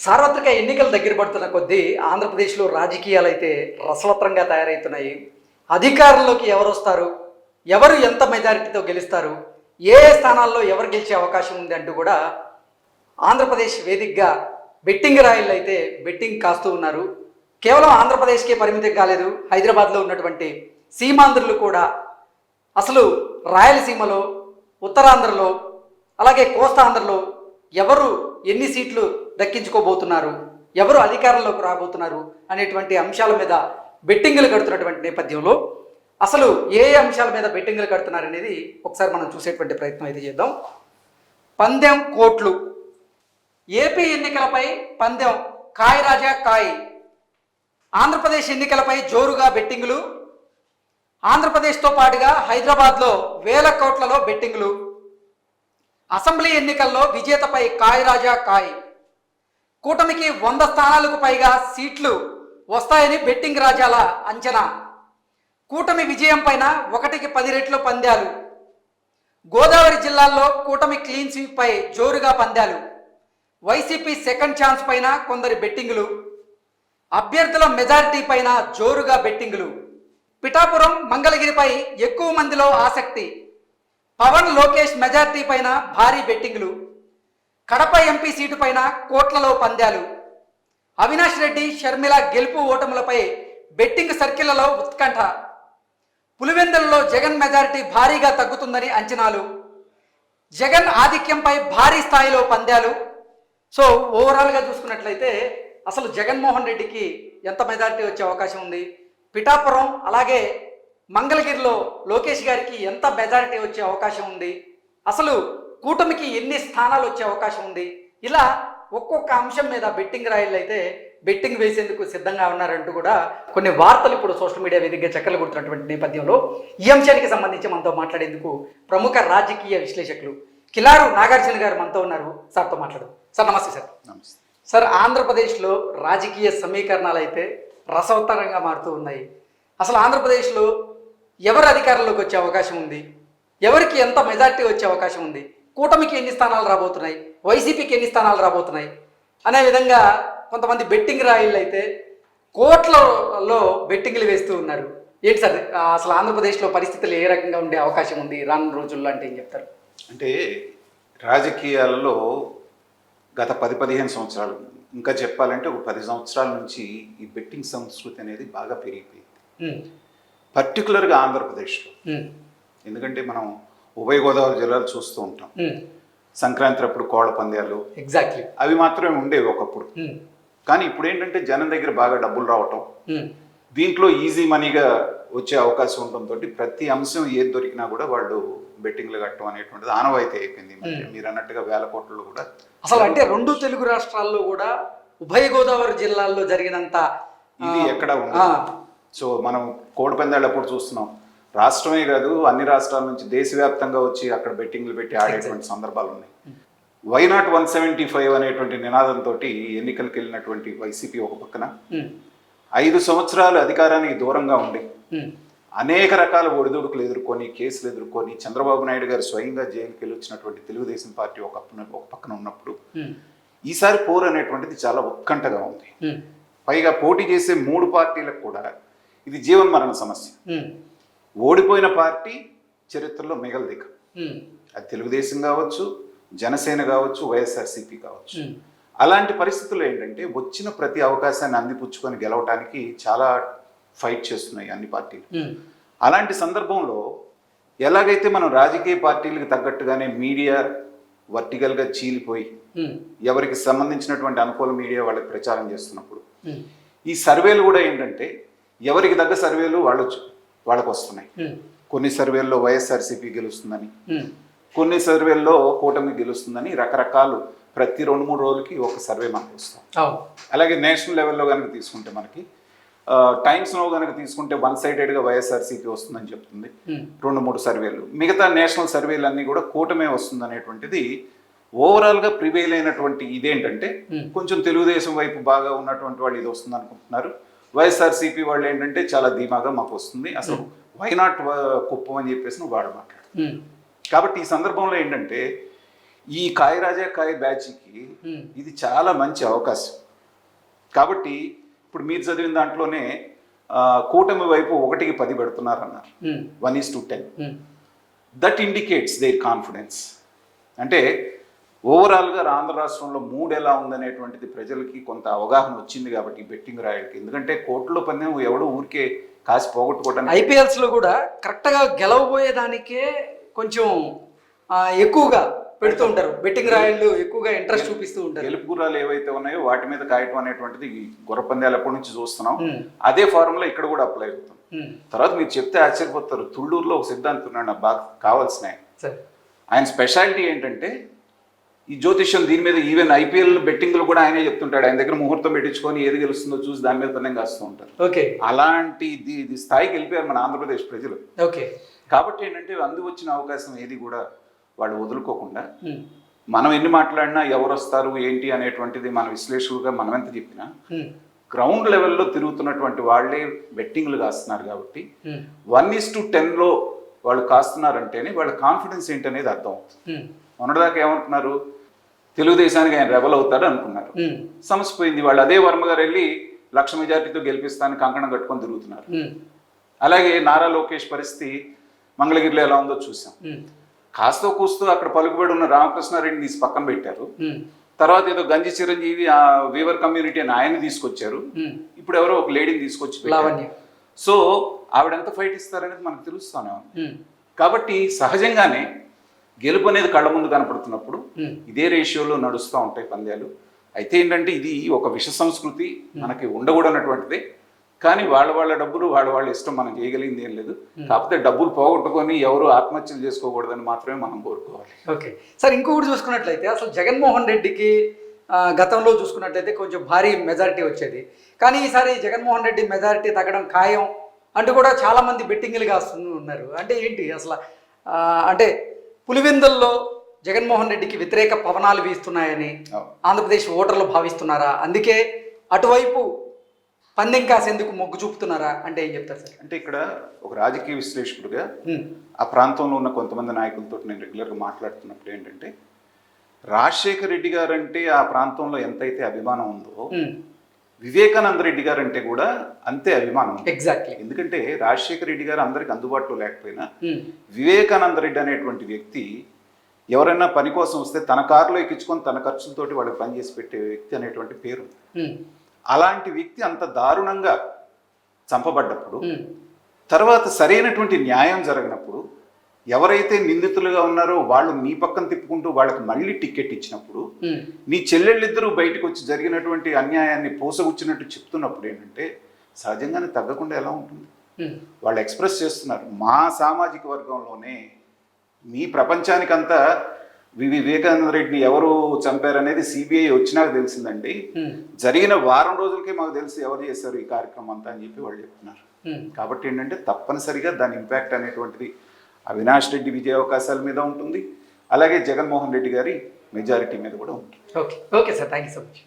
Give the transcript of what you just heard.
సార్వత్రిక ఎన్నికలు దగ్గర పడుతున్న కొద్దీ ఆంధ్రప్రదేశ్లో రాజకీయాలు అయితే రసవత్రంగా తయారవుతున్నాయి. అధికారంలోకి ఎవరు వస్తారు, ఎవరు ఎంత మెజారిటీతో గెలుస్తారు, ఏ ఏ స్థానాల్లో ఎవరు గెలిచే అవకాశం ఉంది అంటూ కూడా ఆంధ్రప్రదేశ్ వేదికగా బెట్టింగ్ రాయిళ్ళు అయితే బెట్టింగ్ కాస్తూ ఉన్నారు. కేవలం ఆంధ్రప్రదేశ్కే పరిమితం కాలేదు, హైదరాబాద్లో ఉన్నటువంటి సీమాంధ్రులు కూడా అసలు రాయలసీమలో, ఉత్తరాంధ్రలో, అలాగే కోస్తాంధ్రలో ఎవరు ఎన్ని సీట్లు దక్కించుకోబోతున్నారు, ఎవరు అధికారంలోకి రాబోతున్నారు అనేటువంటి అంశాల మీద బెట్టింగులు కడుతున్నటువంటి నేపథ్యంలో అసలు ఏ అంశాల మీద బెట్టింగులు కడుతున్నారు అనేది ఒకసారి మనం చూసేటువంటి ప్రయత్నం అయితే చేద్దాం. పందెం కోట్లు, ఏపీ ఎన్నికలపై పందెం కాయ్ రాజా కాయ్. ఆంధ్రప్రదేశ్ ఎన్నికలపై జోరుగా బెట్టింగులు. ఆంధ్రప్రదేశ్తో పాటుగా హైదరాబాద్లో వేల కోట్లలో బెట్టింగులు. అసెంబ్లీ ఎన్నికల్లో విజేతపై కాయ్ రాజా కాయ్. కూటమికి 100 స్థానాలకు పైగా సీట్లు వస్తాయని బెట్టింగ్ రాజాల అంచనా. కూటమి విజయం పైన 1కి 10 రెట్లు పందాలు. గోదావరి జిల్లాల్లో కూటమి క్లీన్ స్వీప్ పై జోరుగా పందాలు. వైసీపీ సెకండ్ ఛాన్స్ పైన కొందరి బెట్టింగులు. అభ్యర్థుల మెజారిటీ పైన జోరుగా బెట్టింగులు. పిఠాపురం, మంగళగిరిపై ఎక్కువ మందిలో ఆసక్తి. పవన్, లోకేష్ మెజారిటీ పైన భారీ బెట్టింగులు. కడప ఎంపీ సీటు పైన కోట్లలో పందాలు. అవినాష్ రెడ్డి, షర్మిల గెలుపు ఓటములపై బెట్టింగ్ సర్కిళ్లలో ఉత్కంఠ. పులివెందులలో జగన్ మెజారిటీ భారీగా తగ్గుతుందని అంచనాలు. జగన్ ఆధిక్యంపై భారీ స్థాయిలో పందాలు. సో ఓవరాల్గా చూసుకున్నట్లయితే అసలు జగన్మోహన్ రెడ్డికి ఎంత మెజారిటీ వచ్చే అవకాశం ఉంది, పిఠాపురం అలాగే మంగళగిరిలో లోకేష్ గారికి ఎంత మెజారిటీ వచ్చే అవకాశం ఉంది, అసలు కూటమికి ఎన్ని స్థానాలు వచ్చే అవకాశం ఉంది, ఇలా ఒక్కొక్క అంశం మీద బెట్టింగ్ రాయిళ్ళు అయితే బెట్టింగ్ వేసేందుకు సిద్ధంగా ఉన్నారంటూ కూడా కొన్ని వార్తలు ఇప్పుడు సోషల్ మీడియా వేదికగా చక్కర్లు కొడుతున్నటువంటి నేపథ్యంలో ఈ అంశానికి సంబంధించి మనతో మాట్లాడేందుకు ప్రముఖ రాజకీయ విశ్లేషకులు కిలారు నాగార్జున గారు మనతో ఉన్నారు. సార్తో మాట్లాడు. సార్ నమస్తే. సార్ నమస్తే. సార్, ఆంధ్రప్రదేశ్లో రాజకీయ సమీకరణాలు అయితే రసవత్తరంగా మారుతూ ఉన్నాయి. అసలు ఆంధ్రప్రదేశ్లో ఎవరు అధికారంలోకి వచ్చే అవకాశం ఉంది, ఎవరికి ఎంత మెజారిటీ వచ్చే అవకాశం ఉంది, కూటమికి ఎన్ని స్థానాలు రాబోతున్నాయి, వైసీపీకి ఎన్ని స్థానాలు రాబోతున్నాయి అనే విధంగా కొంతమంది బెట్టింగ్ రాయిళ్ళు అయితే కోట్లలో బెట్టింగ్లు వేస్తూ ఉన్నారు. ఏంటి సార్ అసలు ఆంధ్రప్రదేశ్లో పరిస్థితులు ఏ రకంగా ఉండే అవకాశం ఉంది రానున్న రోజుల్లో అంటే ఏం చెప్తారు? అంటే రాజకీయాలలో గత 10-15 సంవత్సరాలు, ఇంకా చెప్పాలంటే ఒక 10 సంవత్సరాల నుంచి ఈ బెట్టింగ్ సంస్కృతి అనేది బాగా పెరిగిపోయింది, పర్టికులర్గా ఆంధ్రప్రదేశ్లో. ఎందుకంటే మనం ఉభయ గోదావరి జిల్లాలు చూస్తూ ఉంటాం. సంక్రాంతి అప్పుడు కోళ్ల పందాలు ఎగ్జాక్ట్లీ అవి మాత్రమే ఉండేవి ఒకప్పుడు. కానీ ఇప్పుడు ఏంటంటే జనం దగ్గర బాగా డబ్బులు రావటం, దీంట్లో ఈజీ మనీగా వచ్చే అవకాశం ఉండటంతో ప్రతి అంశం ఏది దొరికినా కూడా వాళ్ళు బెట్టింగ్లు కట్టడం అనేటువంటిది ఆనవాయితీ అయిపోయింది. మీరు అన్నట్టుగా వేల కోట్లలో కూడా అసలు అంటే 2 తెలుగు రాష్ట్రాల్లో కూడా ఉభయ గోదావరి జిల్లాల్లో జరిగినంత ఇది ఎక్కడ ఉంది. సో మనం కోడి పందాలు అప్పుడు చూస్తున్నాం, రాష్ట్రమే కాదు అన్ని రాష్ట్రాల నుంచి దేశవ్యాప్తంగా వచ్చి అక్కడ బెట్టింగ్లు పెట్టి ఆడేటువంటి సందర్భాలు ఉన్నాయి. వైనాట్ 175 అనేటువంటి నినాదంతో ఎన్నికలకు వెళ్ళినటువంటి వైసీపీ ఒక పక్కన 5 సంవత్సరాలు అధికారానికి దూరంగా ఉండి అనేక రకాల ఒడిదుడుకులు ఎదుర్కొని, కేసులు ఎదుర్కొని, చంద్రబాబు నాయుడు గారు స్వయంగా జైలుకి వెళ్ళి వచ్చినటువంటి తెలుగుదేశం పార్టీ ఒక పక్కన ఉన్నప్పుడు ఈసారి పోరు అనేటువంటిది చాలా ఉత్కంఠగా ఉంది. పైగా పోటీ చేసే 3 పార్టీలకు కూడా ఇది జీవన్మరణ సమస్య. ఓడిపోయిన పార్టీ చరిత్రలో మిగలదిక. అది తెలుగుదేశం కావచ్చు, జనసేన కావచ్చు, వైఎస్ఆర్సీపీ కావచ్చు. అలాంటి పరిస్థితుల్లో ఏంటంటే వచ్చిన ప్రతి అవకాశాన్ని అందిపుచ్చుకొని గెలవటానికి చాలా ఫైట్ చేస్తున్నాయి అన్ని పార్టీలు. అలాంటి సందర్భంలో ఎలాగైతే మనం రాజకీయ పార్టీలకు తగ్గట్టుగానే మీడియా వర్టికల్గా చీలిపోయి ఎవరికి సంబంధించినటువంటి అనుకూల మీడియా వాళ్ళకి ప్రచారం చేస్తున్నప్పుడు ఈ సర్వేలు కూడా ఏంటంటే ఎవరికి తగ్గ సర్వేలు వాళ్ళకు వస్తున్నాయి. కొన్ని సర్వేల్లో వైఎస్ఆర్సీపీ గెలుస్తుందని, కొన్ని సర్వేల్లో కూటమి గెలుస్తుందని, రకరకాలు ప్రతి 2-3 రోజులకి ఒక సర్వే మనకు వస్తాం. అలాగే నేషనల్ లెవెల్లో కనుక తీసుకుంటే మనకి టైమ్స్ నో కనుక తీసుకుంటే 1 సైడెడ్గా వైఎస్ఆర్సీపీ వస్తుందని చెప్తుంది 2-3 సర్వేలు. మిగతా నేషనల్ సర్వేలు అన్నీ కూడా కూటమే వస్తుంది అనేటువంటిది ఓవరాల్గా ప్రివేల్ అయినటువంటి ఇదేంటంటే కొంచెం తెలుగుదేశం వైపు బాగా ఉన్నటువంటి వాళ్ళు ఇది వస్తుంది అనుకుంటున్నారు. వైఎస్ఆర్సీపీ వాళ్ళు ఏంటంటే చాలా ధీమాగా మాకు వస్తుంది, అసలు వైనాట్ కుప్పం అని చెప్పేసి వాడు మాట్లాడు. కాబట్టి ఈ సందర్భంలో ఏంటంటే ఈ కాయ రాజా కాయ బ్యాచ్కి ఇది చాలా మంచి అవకాశం. కాబట్టి ఇప్పుడు మీరు చదివిన దాంట్లోనే కూటమి వైపు 1కి 10 పెడుతున్నారన్నారు, 1:10. That indicates their confidence. అంటే ఓవరాల్గా ఆంధ్ర రాష్ట్రంలో మూడు ఎలా ఉందనేటువంటిది ప్రజలకి కొంత అవగాహన వచ్చింది కాబట్టి బెట్టింగ్ రాయలకి. ఎందుకంటే కోర్టులో పందెం ఎవడో ఊరికే కాసి పోగొట్టుకోవడానికి, ఐపీఎల్స్లో కూడా కరెక్ట్గా గెలవబోయేదానికే కొంచెం ఎక్కువగా పెడుతూ ఉంటారు, బెట్టింగ్ రాయళ్ళు ఎక్కువగా ఇంట్రెస్ట్ చూపిస్తూ ఉంటారు. గెలుపు గుర్రాలు ఏవైతే ఉన్నాయో వాటి మీద కాయటం అనేటువంటిది గుర్ర పందాలు ఎప్పటి నుంచి చూస్తున్నాం. అదే ఫార్ములా ఇక్కడ కూడా అప్లై అవుతాం. తర్వాత మీరు చెప్తే ఆశ్చర్యపోతారు, తుళ్ళూరులో ఒక సిద్ధాంతం ఉన్నాడు నాకు బాగా కావాల్సిన ఆయన స్పెషాలిటీ ఏంటంటే ఈ జ్యోతిష్యం దీని మీద. ఈవెన్ ఐపీఎల్ బెట్టింగ్లు కూడా ఆయనే చెప్తుంటాడు. ఆయన దగ్గర ముహూర్తం పెట్టించుకొని ఏది గెలుస్తుందో చూసి దాని మీద పందెం కాస్తూ ఉంటారు. అలాంటి ఇది స్థాయికి వెళ్ళిపోయారు మన ఆంధ్రప్రదేశ్ ప్రజలు. కాబట్టి ఏంటంటే అందు వచ్చిన అవకాశం ఏది కూడా వాళ్ళు వదులుకోకుండా, మనం ఎన్ని మాట్లాడినా ఎవరు వస్తారు ఏంటి అనేటువంటిది మన విశ్లేషకులుగా మనం ఎంత చెప్పినా గ్రౌండ్ లెవెల్లో తిరుగుతున్నటువంటి వాళ్ళే బెట్టింగ్లు కాస్తున్నారు. కాబట్టి 1:10లో వాళ్ళు కాస్తున్నారంటేనే వాళ్ళ కాన్ఫిడెన్స్ ఏంటనేది అర్థం అవుతుంది. మొన్నటిదాకా ఏమంటున్నారు, తెలుగుదేశానికి ఆయన రెబల్ అవుతాడు అనుకున్నారు, సమస్య పోయింది. వాళ్ళు అదే వర్మ గారు వెళ్ళి 1,00,000 మెజార్టీతో గెలిపిస్తానికి కంకణం కట్టుకొని తిరుగుతున్నారు. అలాగే నారా లోకేష్ పరిస్థితి మంగళగిరిలో ఎలా ఉందో చూసాం. కాస్తో కూస్తూ అక్కడ పలుకుబడి ఉన్న రామకృష్ణారెడ్డిని తీసి పక్కన పెట్టారు. తర్వాత ఏదో గంజి చిరంజీవి ఆ వీవర్ కమ్యూనిటీ అని ఆయన తీసుకొచ్చారు. ఇప్పుడు ఎవరో ఒక లేడీని తీసుకొచ్చి పెట్టారు. సో ఆవిడ ఎంత ఫైట్ ఇస్తారనేది మనకు తెలుస్తానే ఉంది. కాబట్టి సహజంగానే గెలుపు అనేది కళ్ళ ముందు కనపడుతున్నప్పుడు ఇదే రేషియోలో నడుస్తూ ఉంటాయి పందాలు. అయితే ఏంటంటే ఇది ఒక విష సంస్కృతి మనకి ఉండకూడనటువంటిది. కానీ వాళ్ళ డబ్బులు వాళ్ళ ఇష్టం, మనం చేయగలిగింది ఏం లేదు. కాకపోతే డబ్బులు పోగొట్టుకొని ఎవరు ఆత్మహత్యలు చేసుకోకూడదని మాత్రమే మనం కోరుకోవాలి. ఓకే సార్, ఇంకొకటి చూసుకున్నట్లయితే అసలు జగన్మోహన్ రెడ్డికి గతంలో చూసుకున్నట్లయితే కొంచెం భారీ మెజారిటీ వచ్చేది. కానీ ఈసారి జగన్మోహన్ రెడ్డి మెజారిటీ తగ్గడం ఖాయం అంటూ కూడా చాలామంది బెట్టింగ్లు కాస్తున్నారు. అంటే ఏంటి అసలు, అంటే పులివెందుల్లో జగన్మోహన్ రెడ్డికి వ్యతిరేక పవనాలు వీస్తున్నాయని ఆంధ్రప్రదేశ్ ఓటర్లు భావిస్తున్నారా? అందుకే అటువైపు పందెం కాసేందుకు మొగ్గు చూపుతున్నారా అంటే ఏం చెప్తారు సార్? అంటే ఇక్కడ ఒక రాజకీయ విశ్లేషకుడిగా ఆ ప్రాంతంలో ఉన్న కొంతమంది నాయకులతో నేను రెగ్యులర్గా మాట్లాడుతున్నప్పుడు ఏంటంటే, రాజశేఖర రెడ్డి గారు అంటే ఆ ప్రాంతంలో ఎంతైతే అభిమానం ఉందో వివేకానంద రెడ్డి గారు అంటే కూడా అంతే అభిమానం. ఎగ్జాక్ట్లీ. ఎందుకంటే రాజశేఖర రెడ్డి గారు అందరికి అందుబాటులో లేకపోయినా వివేకానంద రెడ్డి అనేటువంటి వ్యక్తి ఎవరైనా పని కోసం వస్తే తన కారులో ఎక్కించుకొని తన ఖర్చులతోటి వాళ్ళకి పని చేసి పెట్టే వ్యక్తి అనేటువంటి పేరు. అలాంటి వ్యక్తి అంత దారుణంగా చంపబడ్డప్పుడు, తర్వాత సరైనటువంటి న్యాయం జరగనప్పుడు, ఎవరైతే నిందితులుగా ఉన్నారో వాళ్ళు నీ పక్కన తిప్పుకుంటూ వాళ్ళకి మళ్ళీ టికెట్ ఇచ్చినప్పుడు, నీ చెల్లెళ్ళిద్దరూ బయటకు వచ్చి జరిగినటువంటి అన్యాయాన్ని పోసగుచ్చినట్టు చెప్తున్నప్పుడు ఏంటంటే సహజంగానే తగ్గకుండా ఎలా ఉంటుంది? వాళ్ళు ఎక్స్ప్రెస్ చేస్తున్నారు, మా సామాజిక వర్గంలోనే మీ ప్రపంచానికంతా వివేకానంద రెడ్డిని ఎవరు చంపారనేది సిబిఐ వచ్చినాక తెలిసిందండి. జరిగిన వారం రోజులకే మాకు తెలిసి ఎవరు చేశారు ఈ కార్యక్రమం అంతా అని చెప్పి వాళ్ళు చెప్తున్నారు. కాబట్టి ఏంటంటే తప్పనిసరిగా దాని ఇంపాక్ట్ అనేటువంటిది అవినాష్ రెడ్డి విజయ అవకాశాల మీద ఉంటుంది, అలాగే జగన్మోహన్ రెడ్డి గారి మెజారిటీ మీద కూడా ఉంటుంది. Okay sir, thank you so much.